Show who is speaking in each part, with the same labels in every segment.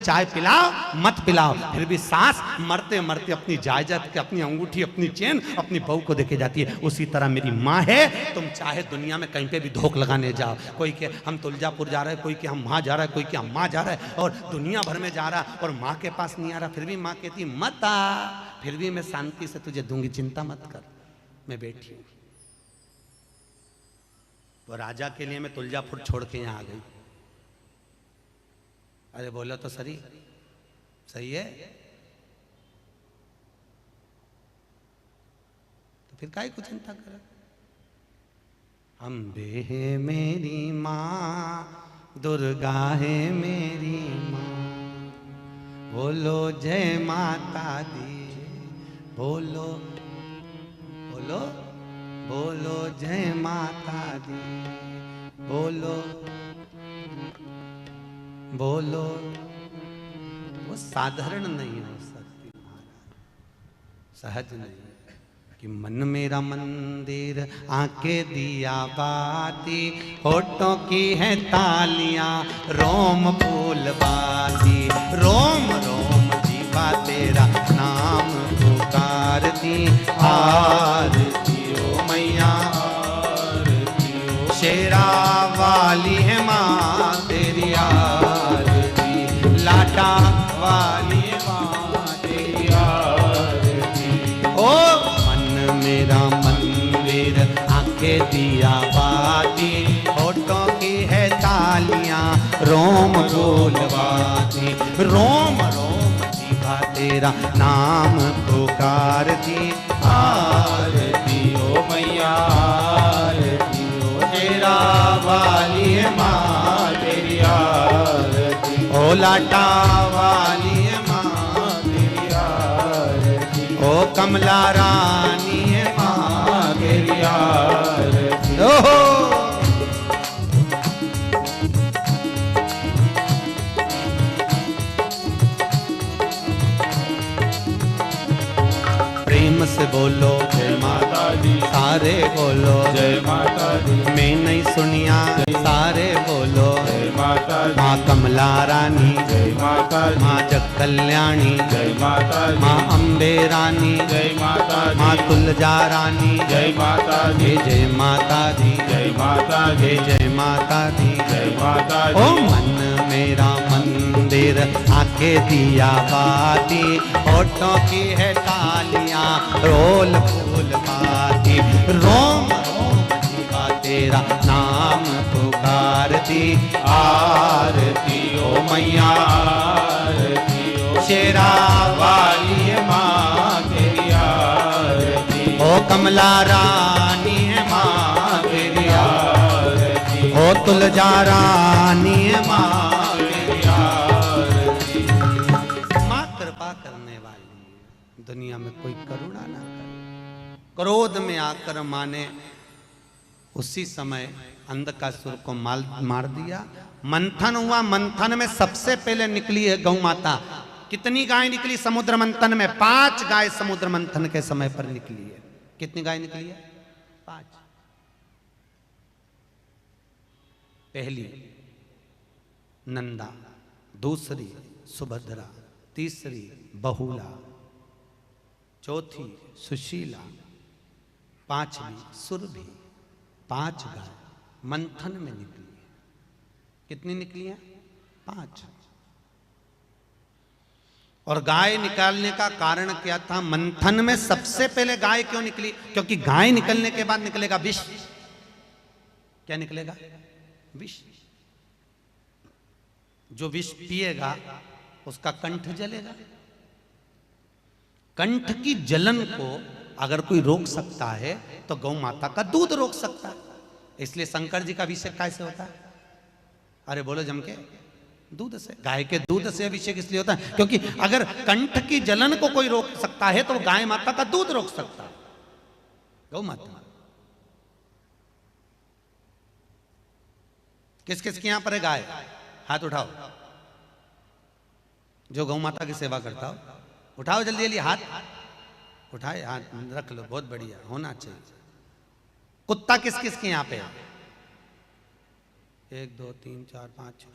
Speaker 1: चाय पिलाओ मत पिलाओ, फिर भी सास मरते मरते अपनी जायदाद के, अपनी अंगूठी, अपनी चेन अपनी बहू को देके जाती है। उसी तरह मेरी माँ है। तुम चाहे दुनिया में कहीं पे भी धोख लगाने जाओ, कोई के हम तुलजापुर जा रहे हैं, कोई के हम वहाँ जा रहा है, कोई के हम वहाँ जा रहा है, और दुनिया भर में जा रहा और माँ के पास नहीं आ रहा, फिर भी माँ कहती मत आ, फिर भी मैं शांति से तुझे दूंगी, चिंता मत कर, मैं बैठी हूँ। तो राजा के लिए मैं तुलजापुर छोड़ के यहाँ आ गई। अरे बोलो तो सही है। तो फिर काहे को चिंता कर। अम्बे है मेरी माँ, दुर्गा है मेरी माँ, बोलो जय माता दी, बोलो बोलो बोलो जय माता दी, बोलो बोलो। वो साधारण नहीं हो सकती महाराज, सहज नहीं। कि मन मेरा मंदिर आंखें दिया बाती, होठों की है तालियां रोम फूल बाती, रोम रोम जीवा तेरा नाम पुकारती, आरती ओ मैया आरती ओ, शेरा वाली है माँ तेरी आरती, लाटा वाली है माँ तेरी आरती। ओ मन मेरा मंदिर आंखें दिया बाती, होठों की है तालियां रोम फूलवाती, रोम रोम जीवा तेरा नाम पुकारती, आरती ओ मैया आरती ओ, शेरा वाली है माँ तेरी आरती, ओ लाटा वाली है माँ तेरी आरती, ओ कमला रानी है माँ तेरी आरती। ओहो प्रेम से बोलो जय माता दी, सारे बोलो जय माता दी, मैं नहीं सुनिया सारे बोलो जय माता दी, माँ कमला रानी जय माता दी, माँ जग कल्याणी जय माता दी, माँ अम्बे रानी जय माता दी, माँ तुलजा रानी जय माता दी, जय माता दी जय माता दी, जय माता दी जय माता दी। ओ मन मेरा मंदिर आंखें दिया बाती, होठों की है तालियां रोल फूल बाती, रोम रोम जीवा तेरा नाम पुकारती, आरती ओ मैया आरती ओ, शेरा वाली है माँ तेरी आरती, ओ कमला रानी है माँ तेरी आरती, ओ तुलजा रानी है माँ तेरी आरती। माँ कृपा करने वाली, दुनिया में कोई करुणा ना करे। क्रोध में आकर माँ ने उसी समय अंधकासुर को मार दिया। मंथन हुआ, मंथन में सबसे पहले निकली है गौ माता। कितनी गाय निकली समुद्र मंथन में? 5 गाय समुद्र मंथन के समय पर निकली है। कितनी गाय निकली है? 5। पहली नंदा, दूसरी सुभद्रा, तीसरी बहुला, चौथी सुशीला, 5वीं सुरभि। 5 गाय मंथन में निकली है। कितनी निकली है? 5। और गाय निकालने का कारण क्या था? मंथन में सबसे पहले गाय क्यों निकली? क्योंकि गाय निकलने के बाद निकलेगा विष। क्या निकलेगा? विष। जो विष पिएगा उसका कंठ जलेगा। कंठ की जलन को अगर कोई रोक सकता है तो गौ माता का दूध रोक सकता है। इसलिए शंकर जी का अभिषेक कैसे होता है? अरे बोलो जम के, दूध से। गाय के दूध से अभिषेक इसलिए होता है क्योंकि अगर कंठ की जलन को कोई रोक सकता है तो गाय माता का दूध रोक सकता है, गौ माता। किस किस के यहां पर है गाय? हाथ उठाओ। जो गौ माता की सेवा करता हो उठाओ, जल्दी जल्दी हाथ उठाए, हाथ रख लो। बहुत बढ़िया, होना चाहिए। कुत्ता किस किस के यहां पे है? 1 2 3 4 5 6।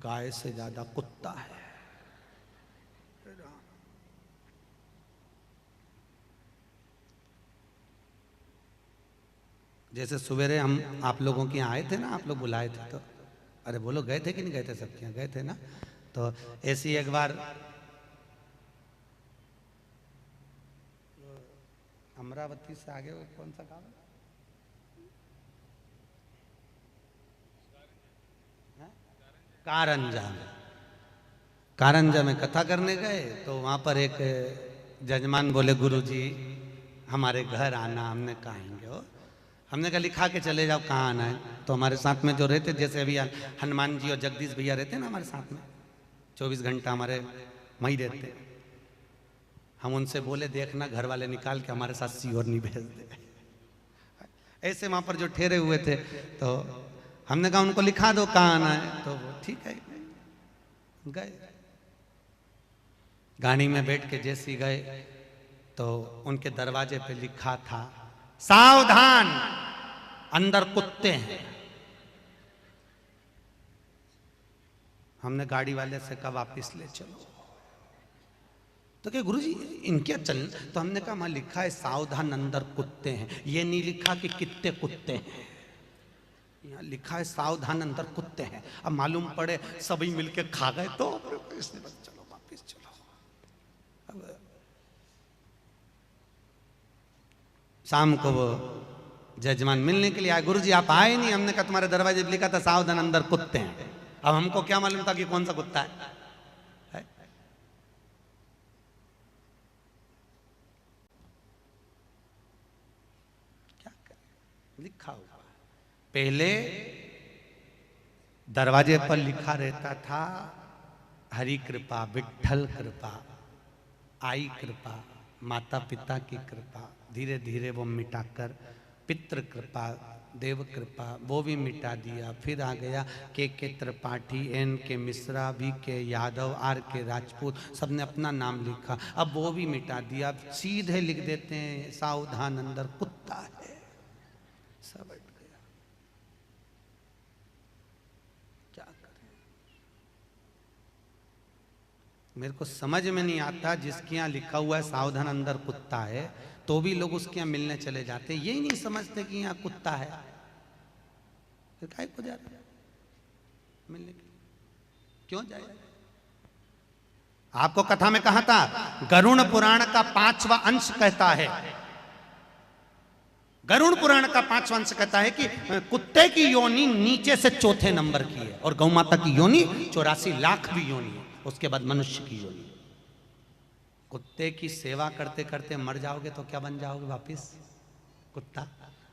Speaker 1: गाय से ज्यादा कुत्ता है। जैसे सवेरे हम आप लोगों के यहाँ आए थे ना, आप लोग बुलाए थे, तो अरे बोलो गए थे कि नहीं गए थे? सबके यहाँ गए थे ना। तो ऐसी एक बार अमरावती से आगे कौन सा गाँव है? कारंजा। कारंजा में कथा करने गए तो वहां पर एक जजमान बोले गुरुजी हमारे घर आना। हमने कहा आएंगे हो। हमने कहा लिखा के चले जाओ कहाँ आना है। तो हमारे साथ में जो रहते, जैसे अभी हनुमान जी और जगदीश भैया रहते हैं ना हमारे साथ में, 24 घंटा हमारे वहीं रहते। हम उनसे बोले देखना घर वाले निकाल के हमारे साथ सीहोर नहीं भेज दे। ऐसे वहां पर जो ठहरे हुए थे, तो हमने कहा उनको लिखा दो कहाँ आना है। तो वो ठीक है गए। गाड़ी में बैठ के जैसे गए तो उनके दरवाजे पे लिखा था सावधान अंदर कुत्ते हैं। हमने गाड़ी वाले से कहा वापिस ले चलो। तो क्या गुरुजी इनके चल? तो हमने कहा वहां लिखा है सावधान अंदर कुत्ते हैं, ये नहीं लिखा कि कितने कुत्ते हैं। यहाँ लिखा है सावधान अंदर कुत्ते हैं। अब मालूम पड़े सभी मिलके खा गए तो इसने बस चलो वापिस चलो। अब शाम को वो जजमान मिलने के लिए आए। गुरुजी आप आए नहीं। हमने कहा तुम्हारे दरवाजे पे लिखा था सावधान अंदर कुत्ते हैं। अब हमको क्या मालूम था कि कौन सा कुत्ता है? लिखा हुआ पहले दरवाजे पर लिखा रहता था हरि कृपा, विठ्ठल कृपा, आई कृपा, माता पिता की कृपा। धीरे धीरे वो मिटाकर पितृ कृपा, देव कृपा वो भी मिटा दिया। फिर आ गया के त्रिपाठी, एन के मिश्रा, वी के यादव, आर के राजपूत, सबने अपना नाम लिखा। अब वो भी मिटा दिया। अब सीधे लिख देते हैं सावधान अंदर कुत्ता है। सब हट गया। क्या करें? मेरे को समझ में नहीं आता जिसके यहाँ लिखा हुआ है सावधान अंदर कुत्ता है तो भी लोग उसके यहाँ मिलने चले जाते। यही नहीं समझते कि यहाँ कुत्ता है। फिर काहे को जा रहे मिलने के? क्यों जाए? आपको कथा में कहा था गरुड़ पुराण का 5वां अंश कहता है, गरुड़ पुराण का 5वां अंश कहता है कि कुत्ते की योनि नीचे से चौथे नंबर की है और गौ माता की योनि 84 लाख भी योनि है, उसके बाद मनुष्य की योनि। कुत्ते की सेवा करते करते मर जाओगे तो क्या बन जाओगे वापिस? कुत्ता।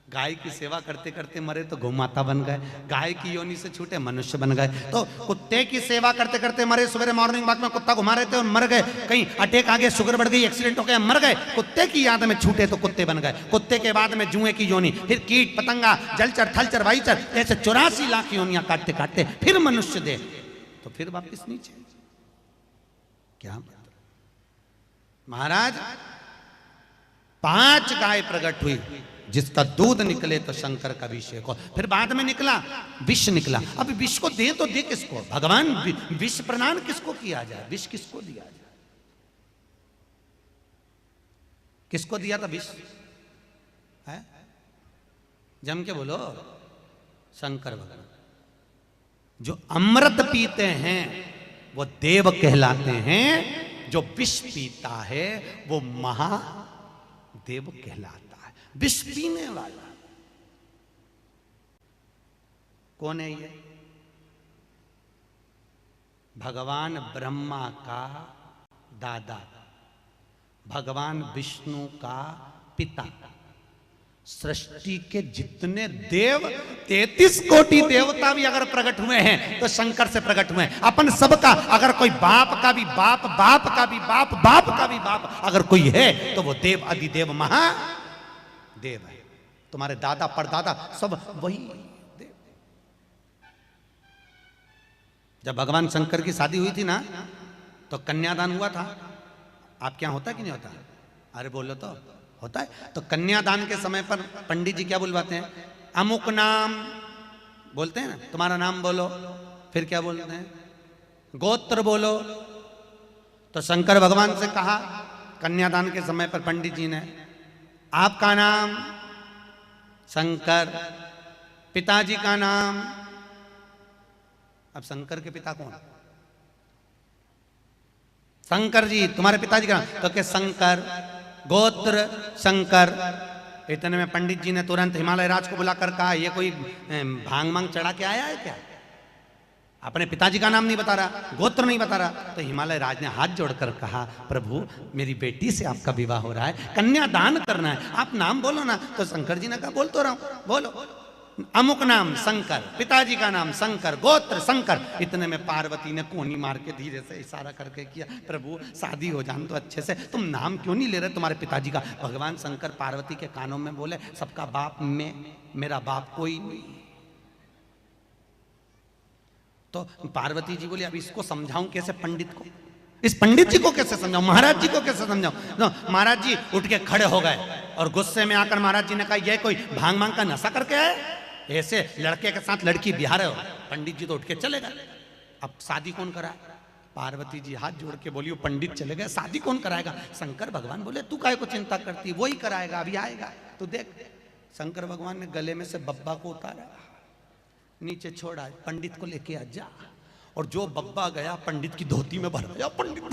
Speaker 1: गाय की सेवा करते करते मरे तो गौ माता बन गए, गाय की योनि से छूटे मनुष्य बन गए। तो कुत्ते की सेवा करते करते मरे, सवेरे मॉर्निंग वॉक में कुत्ता घुमा रहे थे और मर गए, कहीं अटैक आ गया, शुगर बढ़ गई, एक्सीडेंट हो गया, मर गए। कुत्ते की याद में छूटे तो कुत्ते बन गए। कुत्ते के बाद में जुए की योनि, फिर कीट पतंगा, जलचर थलचर वायुचर, ऐसे 84 लाख योनियां काटते काटते फिर मनुष्य दे, तो फिर वापिस नीचे। क्या महाराज 5 गाय प्रकट हुई, जिसका दूध निकले तो शंकर का अभिषेक हो। फिर बाद में निकला विष निकला। अब विष को दे तो दे किसको? भगवान विष प्रदान किसको किया जाए? विष किसको दिया जाए? किसको दिया था विष? है जम के बोलो। शंकर भगवान। जो अमृत पीते हैं वो देव कहलाते हैं, जो विष पीता है वो महादेव कहलाता है। विष पीने वाला कौन है? ये भगवान ब्रह्मा का दादा, भगवान विष्णु का पिता। सृष्टि के जितने देव 33 कोटि देवता भी अगर प्रकट हुए हैं तो शंकर से प्रकट हुए हैं। अपन सबका अगर कोई बाप का भी बाप, बाप का भी बाप, बाप का भी बाप अगर कोई है तो वो देव अधिदेव महादेव है। तुम्हारे दादा परदादा सब वही देव। जब भगवान शंकर की शादी हुई थी ना तो कन्यादान हुआ था। आपके यहां होता कि नहीं होता? अरे बोलो तो होता है। तो कन्यादान के समय पर पंडित जी क्या बुलवाते हैं? अमुक नाम बोलते हैं ना, तुम्हारा नाम बोलो। फिर क्या बोलते हैं? गोत्र बोलो। तो शंकर भगवान से कहा कन्यादान के समय पर पंडित जी ने, आपका नाम शंकर, पिताजी का नाम। अब शंकर के पिता कौन? शंकर जी, तुम्हारे पिताजी का नाम? तो क्या शंकर, गोत्र शंकर। इतने में पंडित जी ने तुरंत हिमालय राज को बुलाकर कहा, ये कोई भांग मांग चढ़ा के आया है क्या? अपने पिताजी का नाम नहीं बता रहा, गोत्र नहीं बता रहा। तो हिमालय राज ने हाथ जोड़कर कहा, प्रभु मेरी बेटी से आपका विवाह हो रहा है, कन्यादान करना है, आप नाम बोलो ना। तो शंकर जी ने कहा, बोल तो रहा हूं, बोलो। अमुक नाम शंकर, पिताजी का नाम शंकर, गोत्र शंकर। इतने में पार्वती ने कोनी मार के धीरे से इशारा करके किया, प्रभु शादी हो जान तो अच्छे से, तुम नाम क्यों नहीं ले रहे तुम्हारे पिताजी का? भगवान शंकर पार्वती के कानों में बोले, सबका बाप मैं, मेरा बाप कोई नहीं। तो पार्वती जी बोली, अब इसको समझाऊं कैसे पंडित को? इस पंडित जी को कैसे समझाऊं? महाराज जी को कैसे समझाऊं? तो महाराज जी उठ के खड़े हो गए और गुस्से में आकर महाराज जी ने कहा, ये कोई भांग मांग का नशा करके है? ऐसे लड़के के साथ लड़की बिहा रहे हो? पंडित जी तो उठ के चले गए। अब शादी कौन कराए? पार्वती जी हाथ जोड़ के बोली, वो पंडित चले गए, शादी कौन कराएगा? शंकर भगवान बोले, तू काहे को चिंता करती, वो ही कराएगा, अभी आएगा तो देख। शंकर भगवान ने गले में से बब्बा को उतारा, नीचे छोड़ा, पंडित को लेके आ जा। और जो बब्बा गया पंडित की धोती में भर गया। पंडित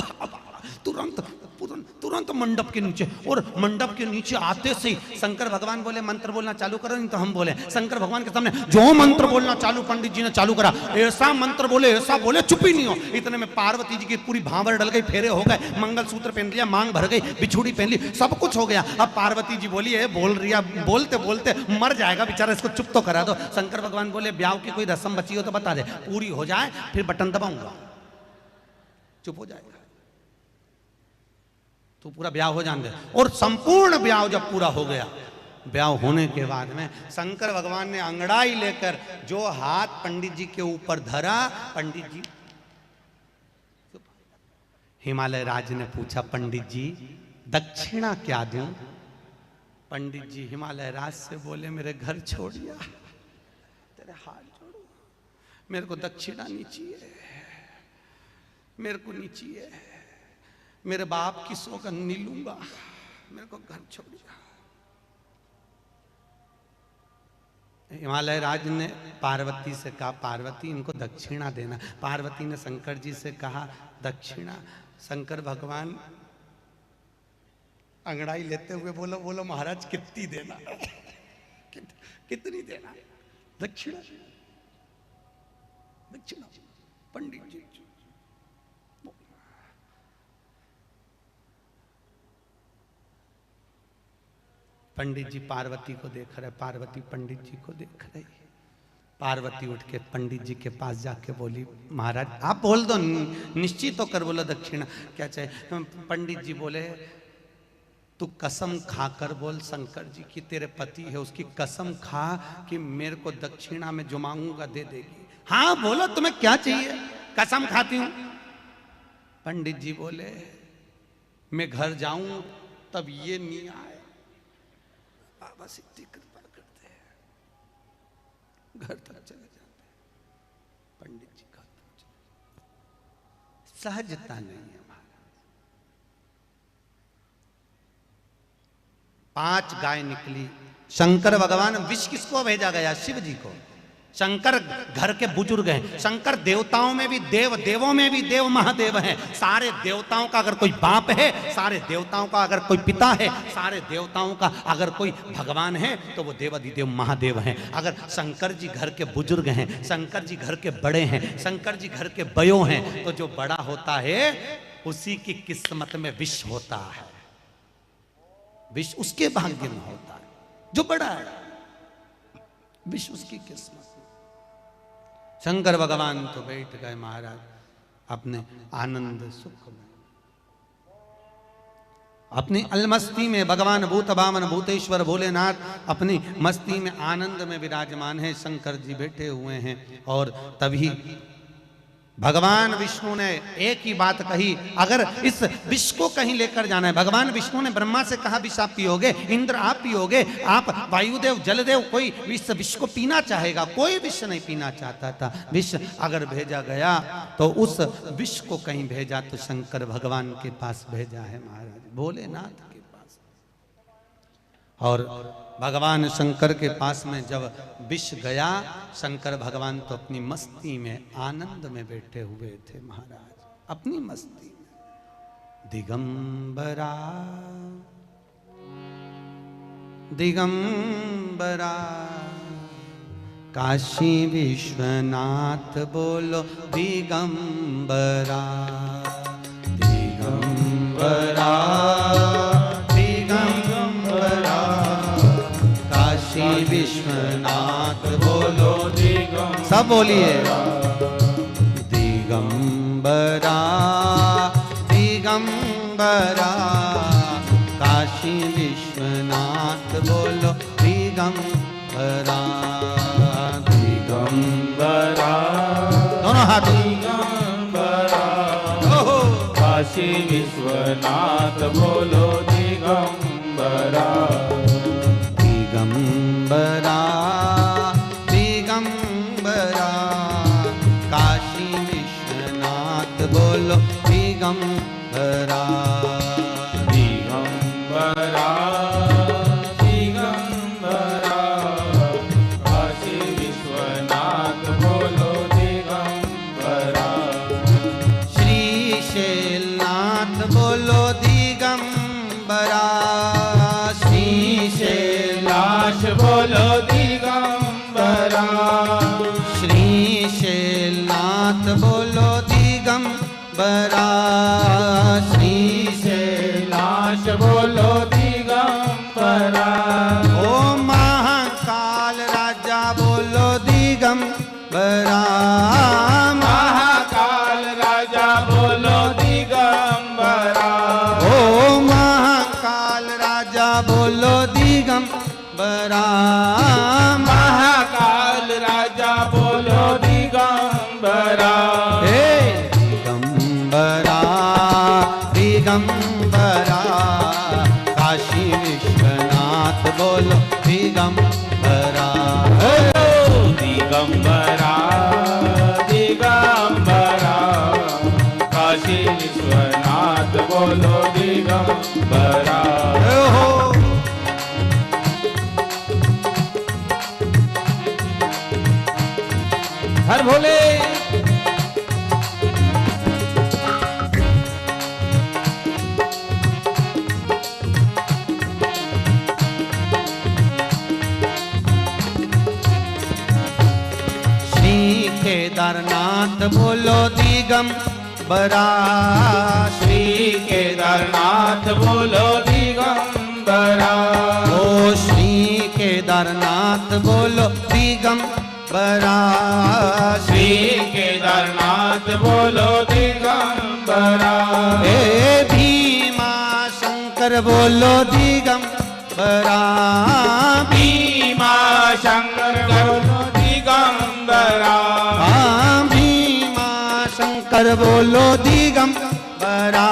Speaker 1: तुरंत तुरंत तुरंत मंडप के नीचे, और मंडप के नीचे आते से ही शंकर भगवान बोले, मंत्र बोलना चालू करो, नहीं तो हम बोले। शंकर भगवान के सामने जो मंत्र बोलना चालू पंडित जी ने चालू करा, ऐसा मंत्र बोले, ऐसा बोले, चुप ही नहीं हो। इतने में पार्वती जी की पूरी भांवर डल गई, फेरे हो गए, मंगलसूत्र पहन लिया, मांग भर गई, बिछुड़ी पहन ली, सब कुछ हो गया। अब पार्वती जी बोली, है बोल रही है, बोलते बोलते मर जाएगा बेचारा, इसको चुप तो करा दो। शंकर भगवान बोले, ब्याह की कोई रस्म बची हो तो बता दे, पूरी हो जाए फिर बटन दबाऊंगा, चुप हो जाएगा, तो पूरा ब्याह हो जाने दे। और संपूर्ण ब्याह जब पूरा हो गया, ब्याह होने के बाद में शंकर भगवान ने अंगड़ाई लेकर जो हाथ पंडित जी के ऊपर धरा, पंडित जी, हिमालय राज ने पूछा, पंडित जी दक्षिणा क्या दूं? पंडित जी हिमालय राज से बोले, मेरे घर छोड़ दिया, तेरे हाथ जोड़ो, मेरे को दक्षिणा नहीं चाहिए, मेरे को नहीं चाहिए, मेरे बाप की सौगंध नहीं लूंगा, मेरे को घर छोड़ दिया। हिमालय राज ने पार्वती से कहा, पार्वती इनको दक्षिणा देना। पार्वती ने शंकर जी से कहा, दक्षिणा। शंकर भगवान अंगड़ाई लेते हुए बोलो, बोलो महाराज कितनी देना? कितनी देना? दक्षिणा, दक्षिणा। पंडित जी पंडित जी पार्वती को देख रहे, पार्वती पंडित जी को देख रही। पार्वती उठ के पंडित जी के पास जाके बोली, महाराज आप बोल दो, निश्चित होकर बोलो दक्षिणा क्या चाहिए। पंडित जी बोले, तू कसम खाकर बोल शंकर जी की तेरे पति है, उसकी कसम खा कि मेरे को दक्षिणा में जो मांगूंगा दे देगी। हाँ बोलो तुम्हें क्या चाहिए? कसम खाती हूं। पंडित जी बोले, मैं घर जाऊं तब ये नहीं आए, बाबा सिद्धि कृपा करते हैं, घर तक चले जाते हैं। पंडित जी घर पहुंचे, सहजता नहीं है महाराज। 5 गाय निकली। शंकर भगवान, विष किसको भेजा गया? शिव जी को। शंकर घर के बुजुर्ग हैं। शंकर देवताओं में भी देव, देवों में भी देव, महादेव हैं। सारे देवताओं का अगर कोई बाप है, सारे देवताओं का अगर कोई पिता है, सारे देवताओं का अगर कोई भगवान है, तो वो देवाधिदेव महादेव हैं। अगर शंकर जी घर के बुजुर्ग हैं, शंकर जी घर के बड़े हैं, शंकर जी घर के बयो हैं, तो जो बड़ा होता है उसी की किस्मत में विष होता है, विष उसके भाग्य में होता है। जो बड़ा है विष उसकी किस्मत। शंकर भगवान तो बैठ गए महाराज अपने आनंद सुख में, अपनी अलमस्ती में। भगवान भूत बामन भूतेश्वर भोलेनाथ अपनी मस्ती में आनंद में विराजमान है। शंकर जी बैठे हुए हैं और तभी भगवान विष्णु ने एक ही बात कही, अगर इस विष को कहीं लेकर जाना है, भगवान विष्णु ने ब्रह्मा से कहा विष आप पियोगे, इंद्र आप पियोगे, आप वायुदेव जलदेव, कोई इस विष को पीना चाहेगा? कोई विष नहीं पीना चाहता था। विष अगर भेजा गया तो उस विष को कहीं भेजा तो शंकर भगवान के पास भेजा है महाराज, भोलेनाथ के पास। और भगवान शंकर के पास में जब विष गया, शंकर भगवान तो अपनी मस्ती में आनंद में बैठे हुए थे महाराज, अपनी मस्ती में। दिगंबरा दिगंबरा काशी विश्वनाथ बोलो दिगंबरा दिगंबरा दिगंबरा काशी विश्वनाथ बोलो दिगंबरा, सब बोलिए दिगंबरा दिगंबरा काशी विश्वनाथ बोलो दिगंबरा दिगंबरा, दोनों हाथ दिगंबरा काशी विश्वनाथ बोलो दिगंबरा दिगंबरा दिगंबरा काशी विश्वनाथ बोलो दिगंबरा दिगंबरा दिगंबरा काशी विश्वनाथ बोलो दिगंबरा श्रीशैलनाथ बोलो दिगंबरा श्रीशैलाश बोलो दिगंबरा श्रीशैलनाथ बोलो दिगंबरा श्रीशैलाश बोलो दिगंबरा ओ महाकाल राजा बोलो दिगंबरा महाकाल राजा बोलो दिगंबरा ओ महाकाल राजा बोलो दिगंबरा महाकाल राजा बोलो दिगंबरा हे दिगंबरा दिगंबरा काशी विश्वनाथ बोलो दिगंबरा दिगंबरा दिगंबरा काशी विश्वनाथ बोलो दिगंबरा हर भोले श्री केदारनाथ बोलो दिगंबरा श्री केदारनाथ बोलो दिगंबरा ओ श्री केदारनाथ बोलो दिगंबरा श्री केदारनाथ बोलो दिगंबरा हे भीमा शंकर बोलो दिगंबरा भीमा शंकर बोलो दिगंबरा भीमा शंकर बोलो दिगंबरा